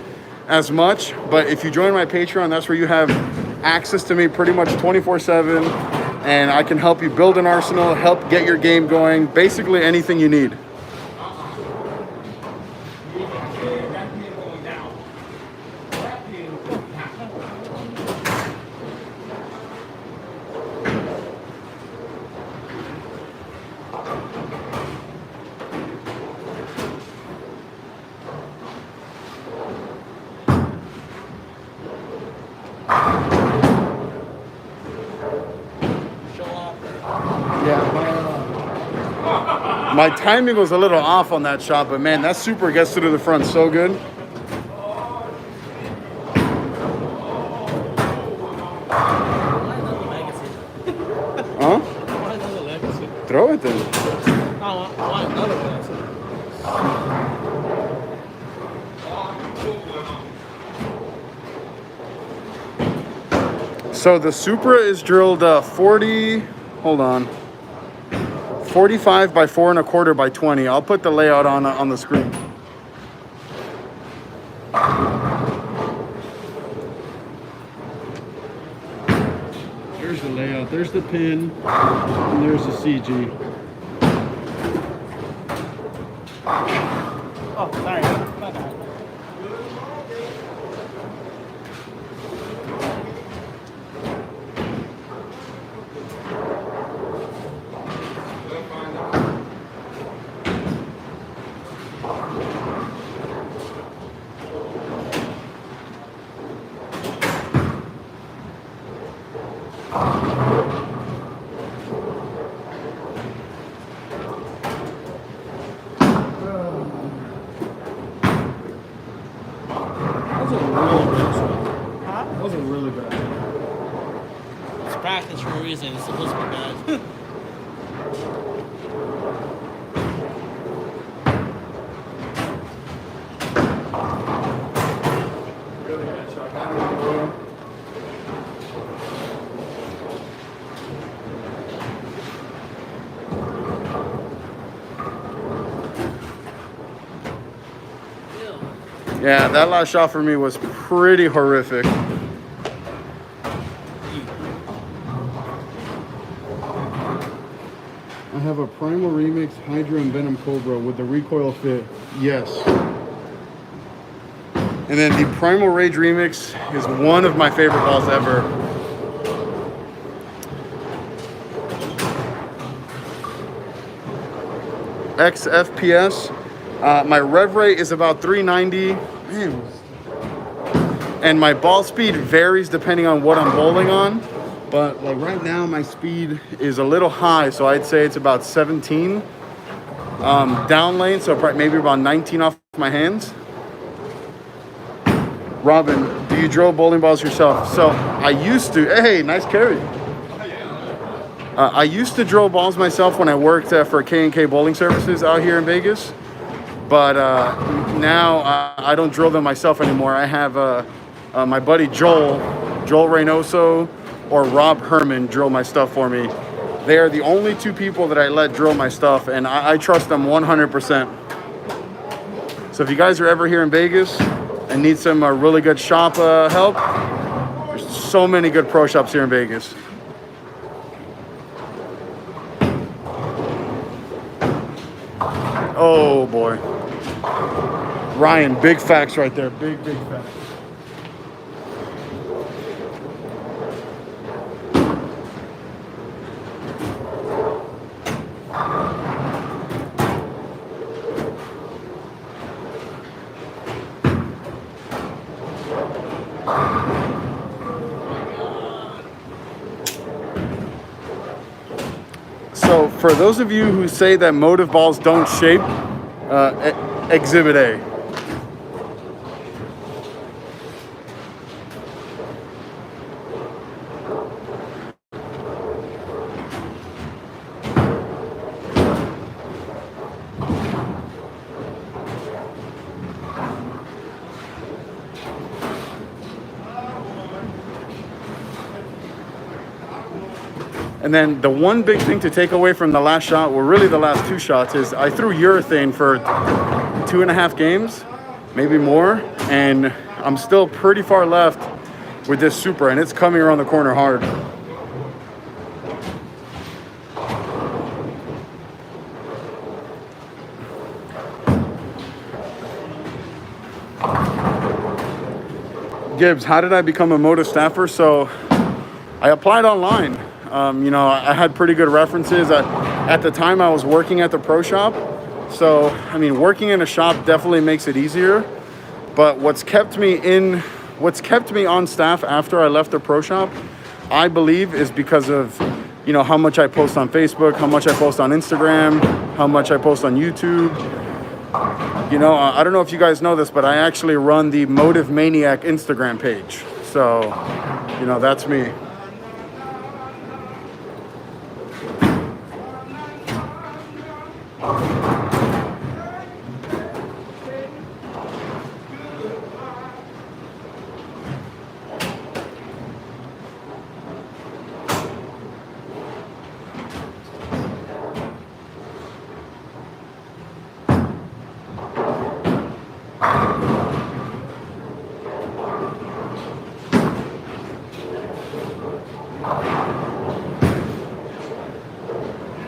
S1: as much, but if you join my Patreon, that's where you have access to me pretty much 24/7, and I can help you build an arsenal, help get your game going, basically anything you need. My timing was a little off on that shot, but man, that Supra gets through the front so good. Huh? Throw it then.
S2: I want another one.
S1: So the Supra is drilled 40, hold on, 45 by 4 1/4 by 20. I'll put the layout on the screen.
S3: There's the layout, there's the pin, and there's the CG.
S2: Oh, sorry. My bad.
S3: That was a really bad shot.
S2: It's practice for a reason. It's supposed to be bad.
S3: Really bad shot.
S1: Yeah, that last shot for me was pretty horrific.
S3: I have a Primal Remix Hydra and Venom Cobra with the recoil fit.
S1: Yes. And then the Primal Rage Remix is one of my favorite balls ever. X FPS. My rev rate is about 390. Man. And my ball speed varies depending on what I'm bowling on. But like right now, my speed is a little high, so I'd say it's about 17 down lane, so maybe about 19 off my hands. Robin, do you drill bowling balls yourself? So I used to. Hey, nice carry. I used to drill balls myself when I worked for K&K Bowling Services out here in Vegas, but now I don't drill them myself anymore. I have my buddy Joel Reynoso, or Rob Herman drill my stuff for me. They are the only two people that I let drill my stuff, and I trust them 100%. So if you guys are ever here in Vegas and need some really good shop help, there's so many good pro shops here in Vegas. Oh boy. Ryan, big facts right there. Big facts. So for those of you who say that Motiv balls don't shape, Exhibit A. And then the one big thing to take away from the last shot, well, really the last two shots, is I threw urethane for 2.5 games, maybe more, and I'm still pretty far left with this Supra, and it's coming around the corner hard. Gibbs, how did I become a Motiv staffer? So I applied online. You know, I had pretty good references. At the time, I was working at the pro shop. So, I mean, working in a shop definitely makes it easier. But what's kept me on staff after I left the pro shop, I believe, is because of, you know, how much I post on Facebook, how much I post on Instagram, how much I post on YouTube. You know, I don't know if you guys know this, but I actually run the Motiv Maniac Instagram page. So, you know, that's me.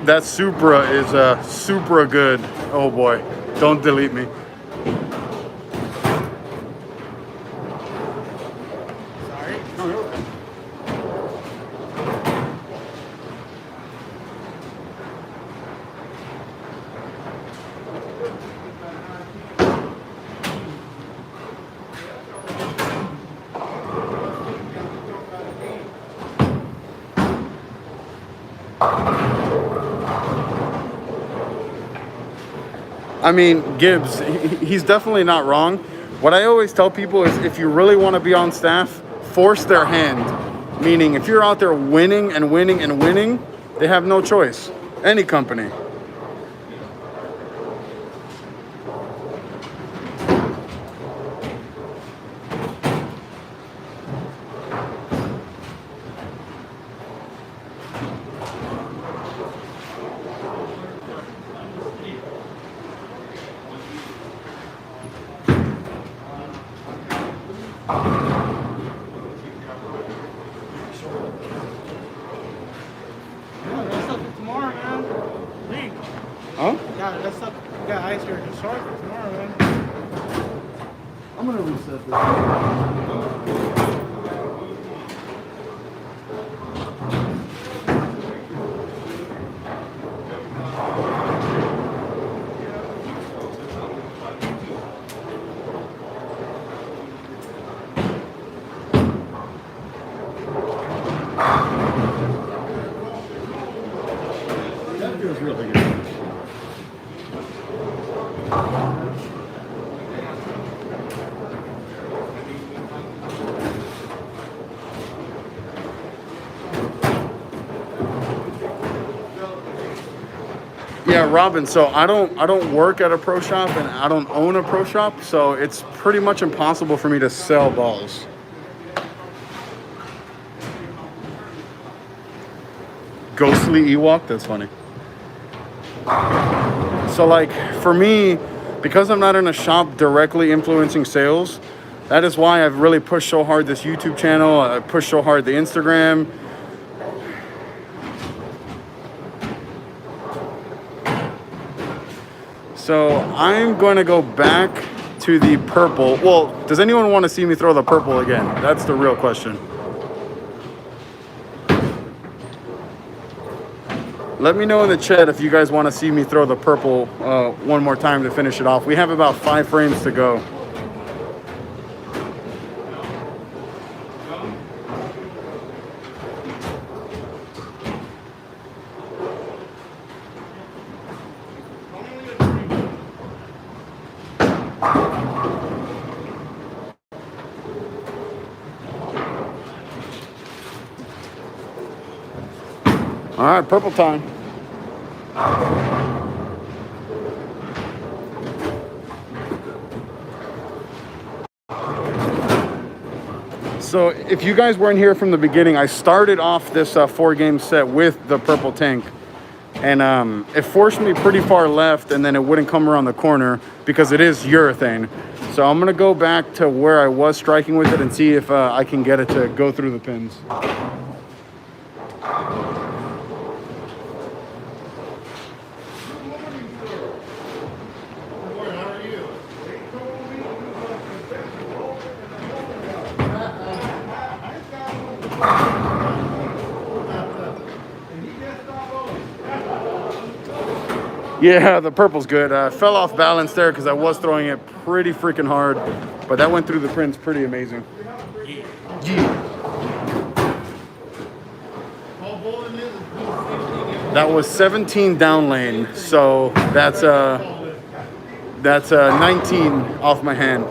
S1: That Supra is Supra good. Oh boy, don't delete me.
S2: Sorry.
S1: No, you're okay. I mean, Gibbs, he's definitely not wrong. What I always tell people is if you really want to be on staff, force their hand. Meaning, if you're out there winning and winning and winning, they have no choice. Any company.
S2: Yeah, that's up for tomorrow, man. League.
S1: Huh?
S2: Yeah, that's up. You got ice here. Sharp for tomorrow, man.
S1: I'm gonna reset this.
S3: That feels really good.
S1: Yeah, Robin, so I don't work at a pro shop and I don't own a pro shop, so it's pretty much impossible for me to sell balls. Ghostly Ewok, that's funny. So like for me, because I'm not in a shop directly influencing sales, that is why I've really pushed so hard this YouTube channel, I pushed so hard the Instagram. So I'm going to go back to the purple. Well, does anyone want to see me throw the purple again? That's the real question. Let me know in the chat if you guys want to see me throw the purple one more time to finish it off. We have about 5 frames to go. All right, purple time. So if you guys weren't here from the beginning, I started off this 4-game set with the purple tank. And it forced me pretty far left, and then it wouldn't come around the corner because it is urethane. So I'm gonna go back to where I was striking with it and see if I can get it to go through the pins. Yeah, the purple's good. Fell off balance there because I was throwing it pretty freaking hard, but that went through the pins pretty amazing. That was 17 down lane, so that's 19 off my hand.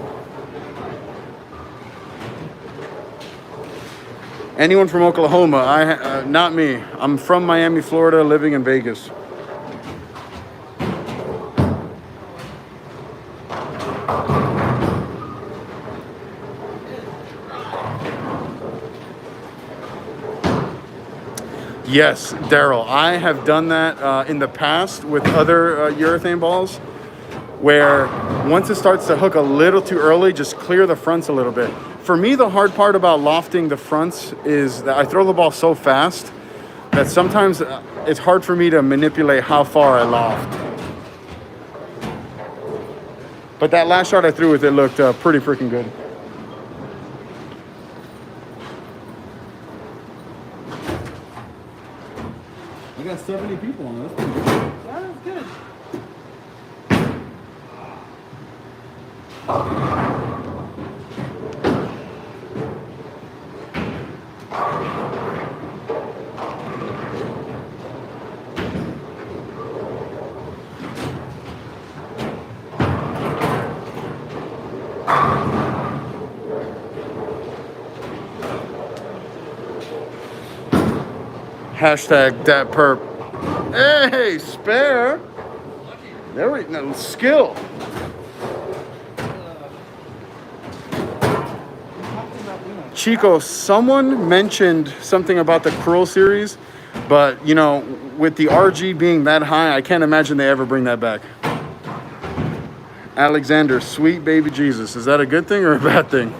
S1: Anyone from Oklahoma? Not me. I'm from Miami, Florida, living in Vegas. Yes, Daryl, I have done that in the past with other urethane balls, where once it starts to hook a little too early, just clear the fronts a little bit. For me, the hard part about lofting the fronts is that I throw the ball so fast that sometimes it's hard for me to manipulate how far I loft. But that last shot I threw with it looked pretty freaking good.
S3: I got 70 people on this.
S2: That is good.
S1: Hashtag that perp. Hey, spare. There we go. Skill. Chico, someone mentioned something about the Cruel series, but you know, with the RG being that high, I can't imagine they ever bring that back. Alexander, sweet baby Jesus. Is that a good thing or a bad thing?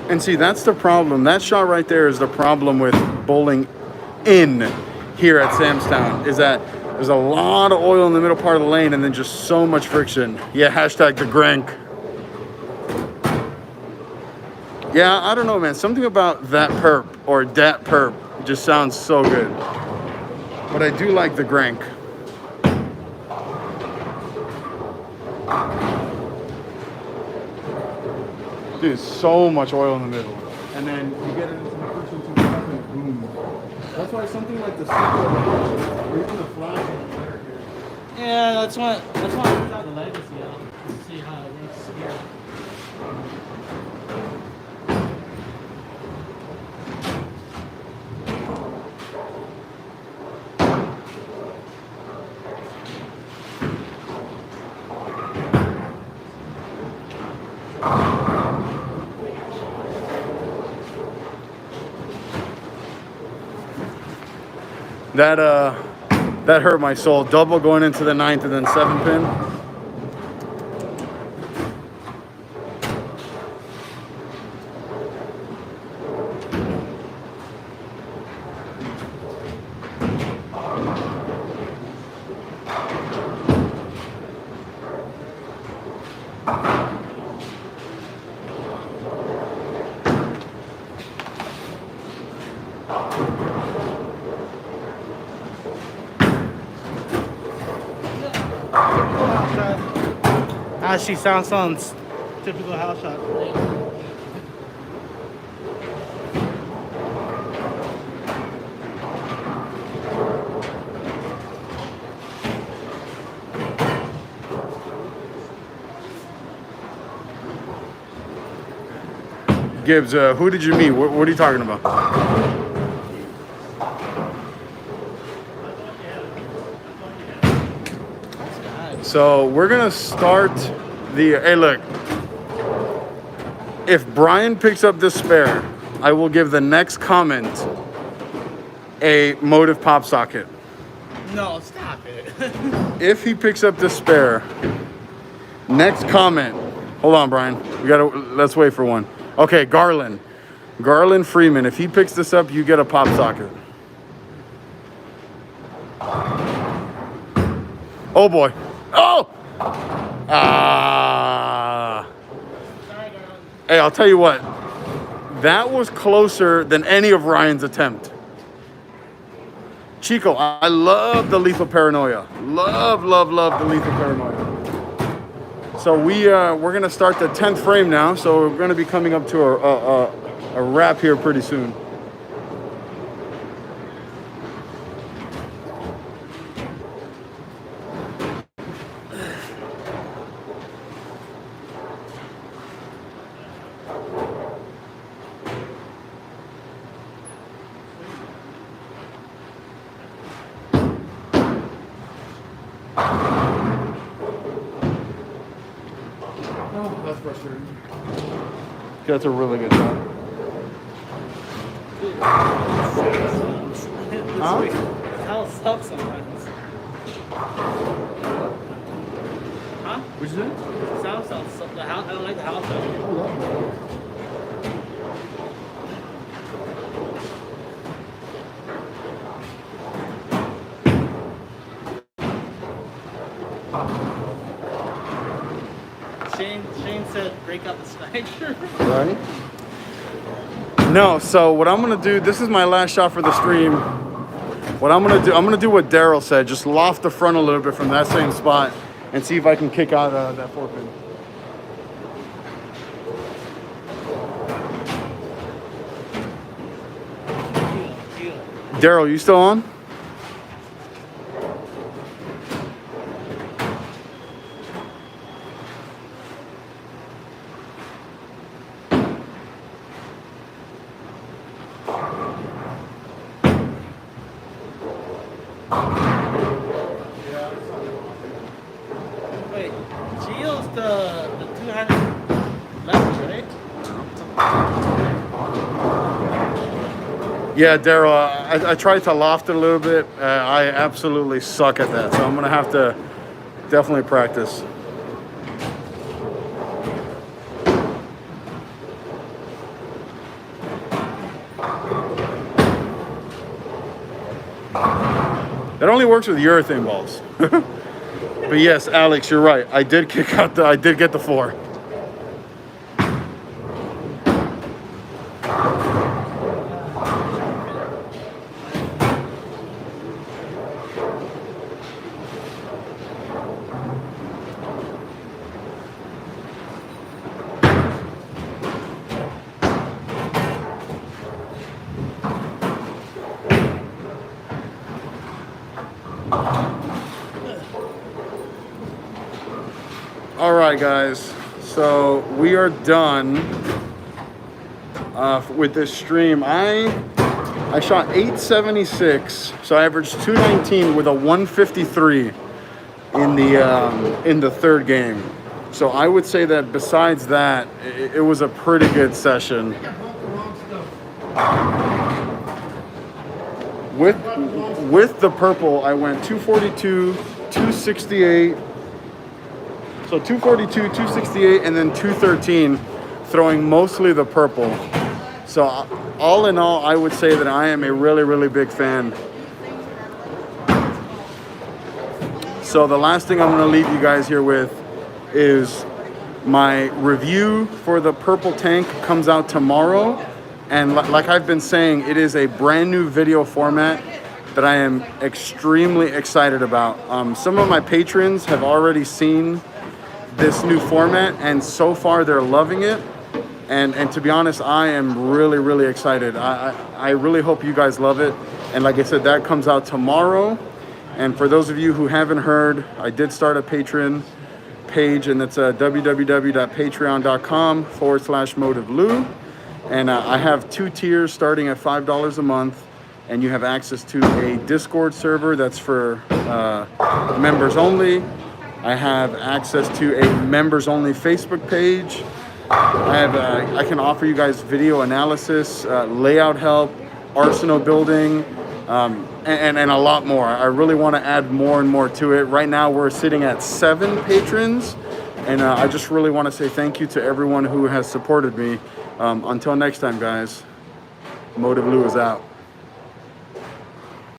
S1: And see, that's the problem. That shot right there is the problem with bowling in here at Samstown, is that there's a lot of oil in the middle part of the lane and then just so much friction. Yeah, hashtag the Grank. Yeah, I don't know, man. Something about that perp or dat perp just sounds so good. But I do like the Grank. Dude, so much oil in the middle. And then you get it into the friction to the top and boom. That's why something like the Supra or even the Flash is better here.
S2: Yeah, that's why I got the legacy out to see how it works here. That hurt my soul. Double going into the 9th and then 7-pin. She sounds typical house shot.
S1: Gibbs, who did you meet? What are you talking about? So we're gonna start the. Hey, look. If Brian picks up this spare, I will give the next comment a Motiv pop socket.
S2: No, stop it.
S1: If he picks up this spare, next comment. Hold on, Brian. Let's wait for one. Okay, Garland Freeman. If he picks this up, you get a pop socket. Oh boy. Oh! Hey, I'll tell you what. That was closer than any of Ryan's attempt. Chico, I love the Lethal Paranoia. Love the Lethal Paranoia. So we're gonna start the 10th frame now. So we're gonna be coming up to a wrap here pretty soon. Oh, that's frustrating. That's a really good shot. Huh?
S2: How sucks sometimes. Huh?
S1: What'd you say?
S2: Sound sucks. The house, I don't like the house. Shane said break up the sniper.
S1: Right? No, so what I'm gonna do, this is my last shot for the stream. What I'm gonna do what Daryl said, just loft the front a little bit from that same spot and see if I can kick out that 4-pin. Daryl, you still on?
S2: Wait, Gio's the two-handed left, right?
S1: Yeah, Daryl, I tried to loft it a little bit. I absolutely suck at that, so I'm gonna have to definitely practice. That only works with urethane balls. But yes, Alex, you're right. I did get the 4. All right, guys. So we are done with this stream. I shot 876, so I averaged 219 with a 153 in the third game. So I would say that besides that, it was a pretty good session. With the purple, I went 242, 268. So 242, 268, and then 213, throwing mostly the purple. So all in all, I would say that I am a really, really big fan. So the last thing I'm going to leave you guys here with is my review for the purple tank comes out tomorrow. And like I've been saying, it is a brand new video format that I am extremely excited about. Some of my patrons have already seen this new format, and so far they're loving it. And to be honest, I am really, really excited. I really hope you guys love it. And like I said, that comes out tomorrow. And for those of you who haven't heard, I did start a Patreon page, and it's www.patreon.com/motivlou. And I have 2 tiers starting at $5 a month, and you have access to a Discord server that's for members only. I have access to a members-only Facebook page. I can offer you guys video analysis, layout help, arsenal building, and a lot more. I really want to add more and more to it. Right now we're sitting at 7 patrons, and I just really want to say thank you to everyone who has supported me. Until next time, guys, Motiv Lou is out.